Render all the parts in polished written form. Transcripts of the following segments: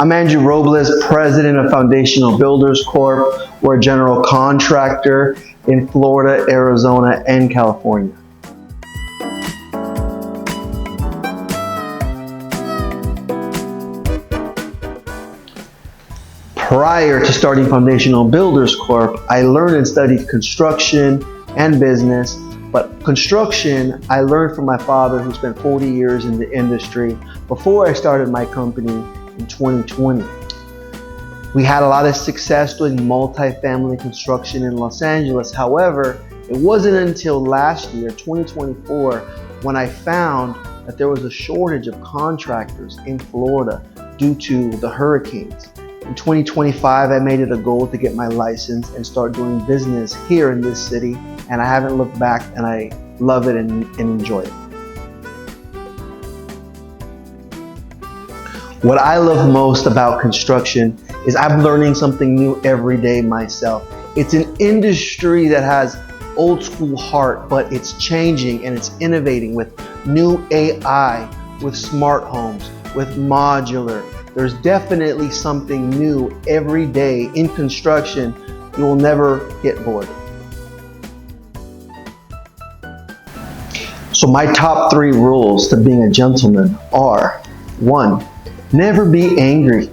I'm Andrew Robles, president of Foundational Builders Corp. We're a general contractor in Florida, Arizona, and California. Prior to starting Foundational Builders Corp., I learned and studied construction and business, but construction I learned from my father, who spent 40 years in the industry before I started my company in 2020. We had a lot of success doing multifamily construction in Los Angeles. However, it wasn't until last year, 2024, when I found that there was a shortage of contractors in Florida due to the hurricanes. In 2025, I made it a goal to get my license and start doing business here in this city, and I haven't looked back, and I love it and enjoy it. What I love most about construction is I'm learning something new every day myself. It's an industry that has old school heart, but it's changing and it's innovating with new AI, with smart homes, with modular. There's definitely something new every day in construction. You will never get bored. So my top 3 rules to being a gentleman are: 1, never be angry.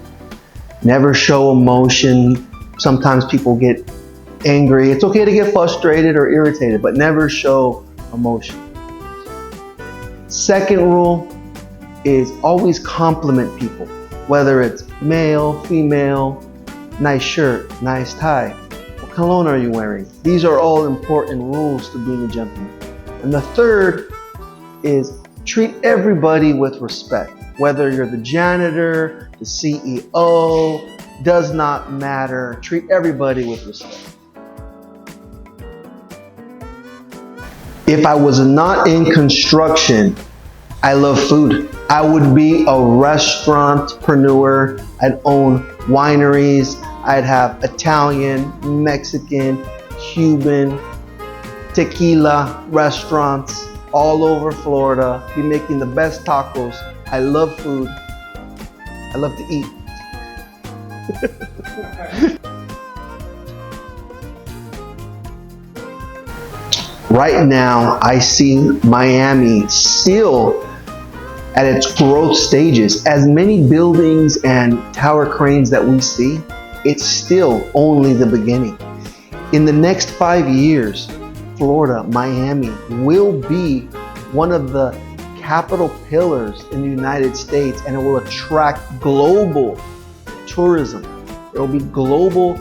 Never show emotion. Sometimes people get angry. It's okay to get frustrated or irritated, but never show emotion. Second rule is always compliment people, whether it's male, female, nice shirt, nice tie. What cologne are you wearing? These are all important rules to being a gentleman. And the third is treat everybody with respect. Whether you're the janitor, the CEO, does not matter. Treat everybody with respect. If I was not in construction, I love food. I would be a restaurantpreneur. I'd own wineries. I'd have Italian, Mexican, Cuban, tequila restaurants all over Florida. Be making the best tacos. I love food. I love to eat. Right now, I see Miami still at its growth stages. As many buildings and tower cranes that we see, it's still only the beginning. In the next 5 years, Florida, Miami will be one of the capital pillars in the United States, and it will attract global tourism. There will be global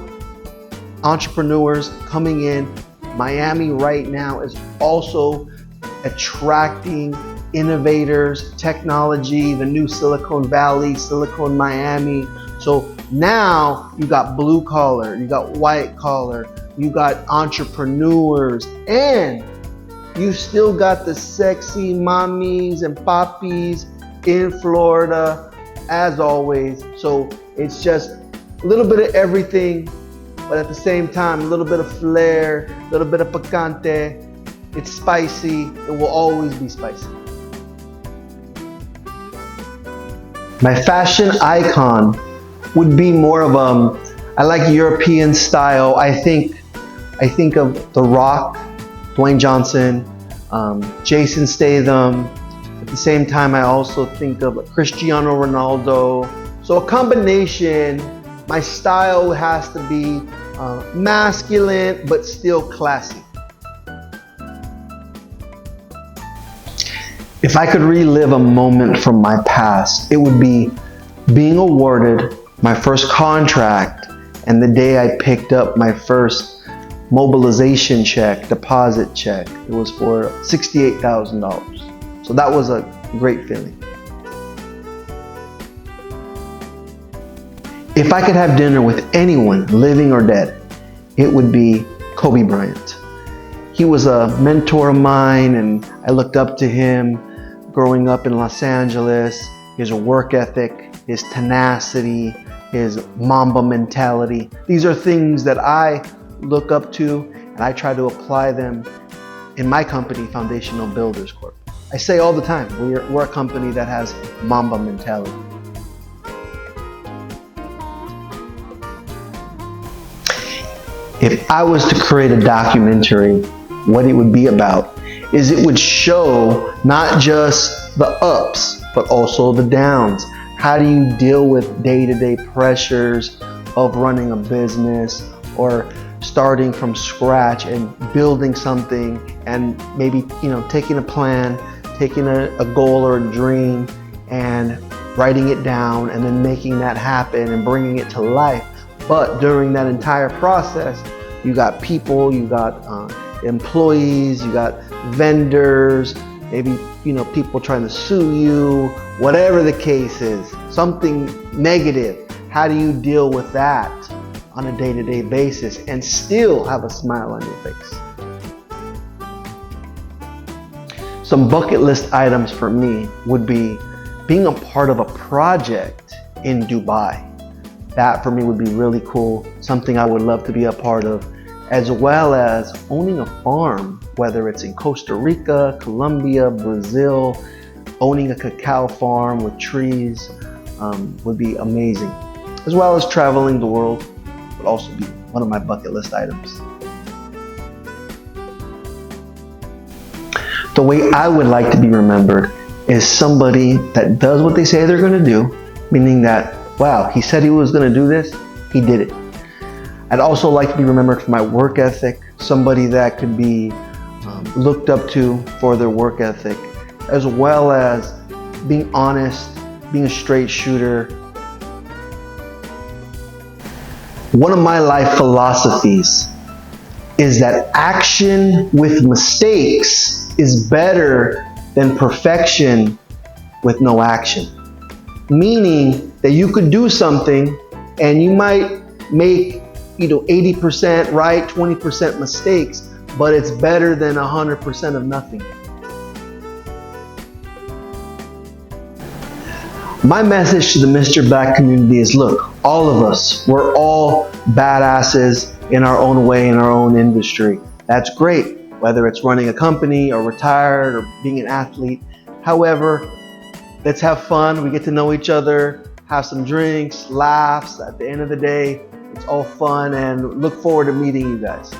entrepreneurs coming in. Miami right now is also attracting innovators, technology, the new Silicon Valley, Silicon Miami. So now you got blue collar, you got white collar, you got entrepreneurs, and you still got the sexy mommies and poppies in Florida, as always. So it's just a little bit of everything, but at the same time, a little bit of flair, a little bit of picante. It's spicy. It will always be spicy. My fashion icon would be more of I like European style. I think of The Rock, Dwayne Johnson, Jason Statham. At the same time, I also think of Cristiano Ronaldo. So a combination. My style has to be masculine, but still classy. If I could relive a moment from my past, it would be being awarded my first contract and the day I picked up my first mobilization check, deposit check. It was for $68,000. So that was a great feeling. If I could have dinner with anyone, living or dead, it would be Kobe Bryant. He was a mentor of mine, and I looked up to him growing up in Los Angeles. His work ethic, his tenacity, his Mamba mentality. These are things that I look up to, and I try to apply them in my company, Foundational Builders Corp. I say all the time, we're a company that has Mamba mentality. If I was to create a documentary, what it would be about is it would show not just the ups, but also the downs. How do you deal with day-to-day pressures of running a business or starting from scratch and building something, and maybe taking a plan, taking a goal or a dream and writing it down and then making that happen and bringing it to life. But during that entire process, you got people, you got employees, you got vendors, maybe people trying to sue you, whatever the case is, something negative. How do you deal with that on a day-to-day basis and still have a smile on your face? Some bucket list items for me would be being a part of a project in Dubai. That for me would be really cool, something I would love to be a part of, as well as owning a farm, whether it's in Costa Rica, Colombia, Brazil. Owning a cacao farm with trees would be amazing, as well as traveling the world would also be one of my bucket list items. The way I would like to be remembered is somebody that does what they say they're going to do, meaning that, wow, he said he was going to do this, he did it. I'd also like to be remembered for my work ethic, somebody that could be looked up to for their work ethic, as well as being honest, being a straight shooter. One of my life philosophies is that action with mistakes is better than perfection with no action. Meaning that you could do something and you might make 80% right, 20% mistakes, but it's better than 100% of nothing. My message to the Mr. Black community is, look, all of us, we're all badasses in our own way, in our own industry. That's great, whether it's running a company or retired or being an athlete. However, let's have fun. We get to know each other, have some drinks, laughs. At the end of the day, it's all fun, and look forward to meeting you guys.